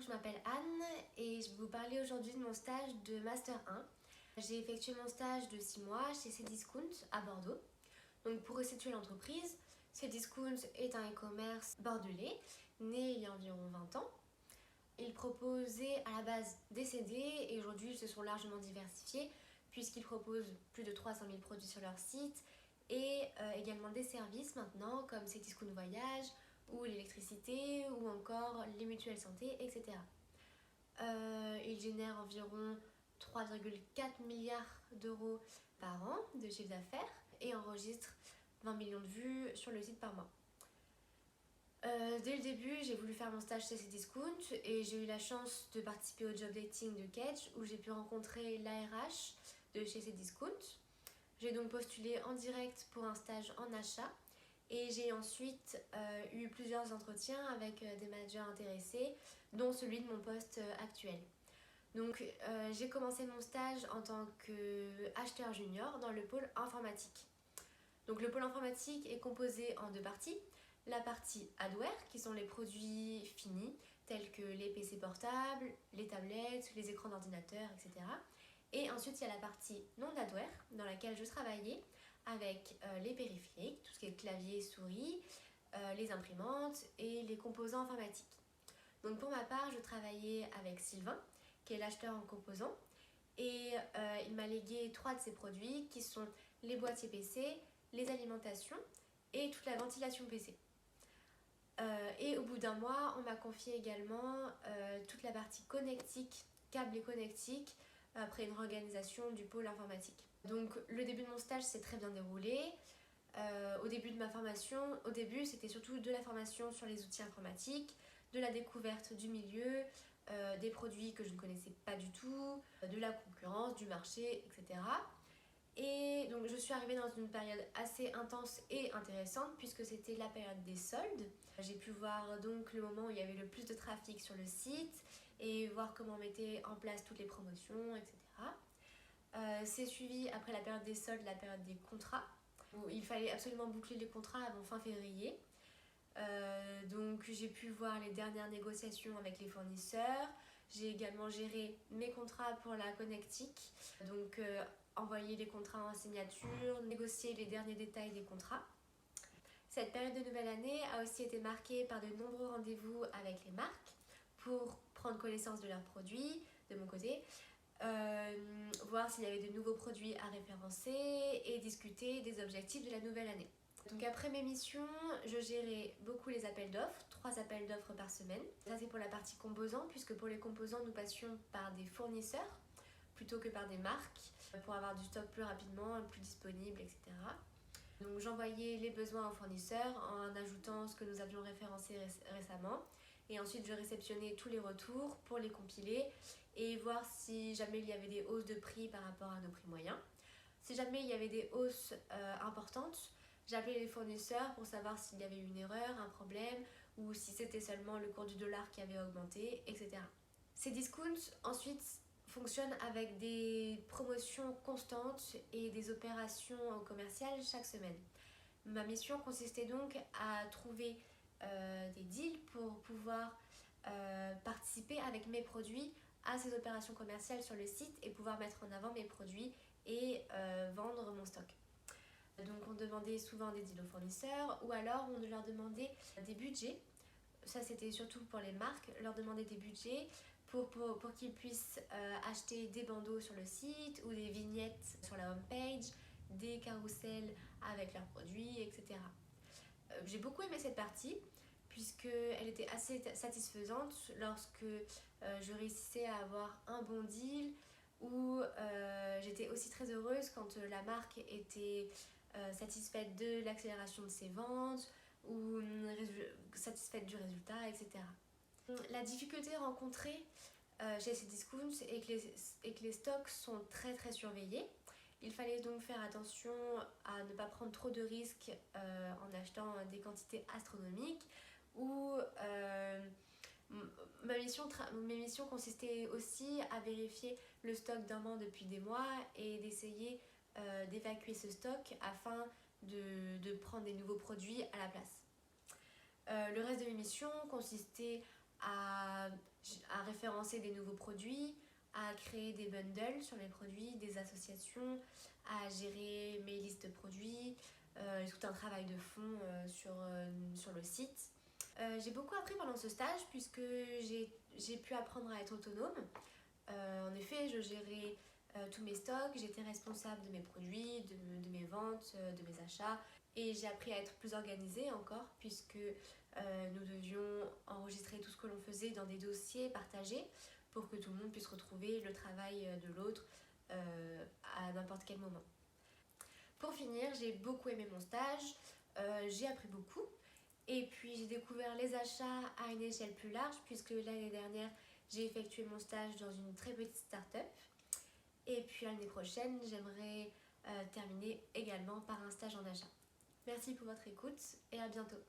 je m'appelle Anne et je vais vous parler aujourd'hui de mon stage de Master 1. J'ai effectué mon stage de 6 mois chez Cdiscount à Bordeaux. Donc pour resituer l'entreprise, Cdiscount est un e-commerce bordelais, né il y a environ 20 ans. Ils proposaient à la base des CD et aujourd'hui ils se sont largement diversifiés puisqu'ils proposent plus de 300 000 produits sur leur site et également des services maintenant comme Cdiscount Voyage ou l'électricité ou encore les mutuelles santé, etc. Ils génèrent environ 3,4 milliards d'euros par an de chiffre d'affaires et enregistrent 20 millions de vues sur le site par mois. Dès le début, j'ai voulu faire mon stage chez Cdiscount et j'ai eu la chance de participer au job dating de Kedge où j'ai pu rencontrer l'ARH de chez Cdiscount. J'ai donc postulé en direct pour un stage en achat et j'ai ensuite eu plusieurs entretiens avec des managers intéressés, dont celui de mon poste actuel. Donc j'ai commencé mon stage en tant qu'acheteur junior dans le pôle informatique. Donc le pôle informatique est composé en deux parties. La partie hardware, qui sont les produits finis, tels que les PC portables, les tablettes, les écrans d'ordinateur, etc. Et ensuite, il y a la partie non-hardware, dans laquelle je travaillais avec les périphériques, tout ce qui est clavier, souris, les imprimantes et les composants informatiques. Donc pour ma part, je travaillais avec Sylvain, qui est l'acheteur en composants, et il m'a légué 3 de ses produits, qui sont les boîtiers PC, les alimentations et toute la ventilation PC. Et au bout d'un mois, on m'a confié également toute la partie connectique, câble et connectique, après une réorganisation du pôle informatique. Donc le début de mon stage s'est très bien déroulé. Au début de ma formation, c'était surtout de la formation sur les outils informatiques, de la découverte du milieu, des produits que je ne connaissais pas du tout, de la concurrence, du marché, etc. Et donc je suis arrivée dans une période assez intense et intéressante puisque c'était la période des soldes. J'ai pu voir donc le moment où il y avait le plus de trafic sur le site et voir comment on mettait en place toutes les promotions, etc. C'est suivi après la période des soldes, la période des contrats, où il fallait absolument boucler les contrats avant fin février. Donc j'ai pu voir les dernières négociations avec les fournisseurs. J'ai également géré mes contrats pour la connectique, donc envoyer les contrats en signature, négocier les derniers détails des contrats. Cette période de nouvelle année a aussi été marquée par de nombreux rendez-vous avec les marques pour prendre connaissance de leurs produits, de mon côté, voir s'il y avait de nouveaux produits à référencer et discuter des objectifs de la nouvelle année. Donc après mes missions, je gérais beaucoup les appels d'offres, 3 appels d'offres par semaine. Ça c'est pour la partie composants, puisque pour les composants nous passions par des fournisseurs plutôt que par des marques pour avoir du stock plus rapidement, plus disponible, etc. Donc j'envoyais les besoins aux fournisseurs en ajoutant ce que nous avions référencé récemment. Et ensuite je réceptionnais tous les retours pour les compiler et voir si jamais il y avait des hausses de prix par rapport à nos prix moyens. Si jamais il y avait des hausses importantes, j'appelais les fournisseurs pour savoir s'il y avait eu une erreur, un problème ou si c'était seulement le cours du dollar qui avait augmenté, etc. Cdiscount ensuite fonctionne avec des promotions constantes et des opérations commerciales chaque semaine. Ma mission consistait donc à trouver des deals pour pouvoir participer avec mes produits à ces opérations commerciales sur le site et pouvoir mettre en avant mes produits et vendre mon stock. Donc on demandait souvent des deals aux fournisseurs ou alors on leur demandait des budgets. Ça c'était surtout pour les marques, leur demander des budgets pour qu'ils puissent acheter des bandeaux sur le site ou des vignettes sur la homepage, des carousels avec leurs produits, etc. J'ai beaucoup aimé cette partie puisqu'elle était assez satisfaisante lorsque je réussissais à avoir un bon deal ou j'étais aussi très heureuse quand la marque était satisfaite de l'accélération de ses ventes ou satisfaite du résultat, etc. La difficulté rencontrée chez Cdiscount est que les stocks sont très surveillés. Il fallait donc faire attention à ne pas prendre trop de risques en achetant des quantités astronomiques ou mes missions consistaient aussi à vérifier le stock d'un mois depuis des mois et d'essayer d'évacuer ce stock afin de prendre des nouveaux produits à la place. Le reste de mes missions consistait à référencer des nouveaux produits, à créer des bundles sur mes produits, des associations, à gérer mes listes de produits, tout un travail de fond sur le site. J'ai beaucoup appris pendant ce stage puisque j'ai pu apprendre à être autonome. En effet, je gérais tous mes stocks, j'étais responsable de mes produits, de mes ventes, de mes achats. Et j'ai appris à être plus organisée encore puisque nous devions enregistrer tout ce que l'on faisait dans des dossiers partagés pour que tout le monde puisse retrouver le travail de l'autre à n'importe quel moment. Pour finir, j'ai beaucoup aimé mon stage, j'ai appris beaucoup. Et puis j'ai découvert les achats à une échelle plus large puisque l'année dernière, j'ai effectué mon stage dans une très petite start-up. Et puis l'année prochaine, j'aimerais terminer également par un stage en achat. Merci pour votre écoute et à bientôt.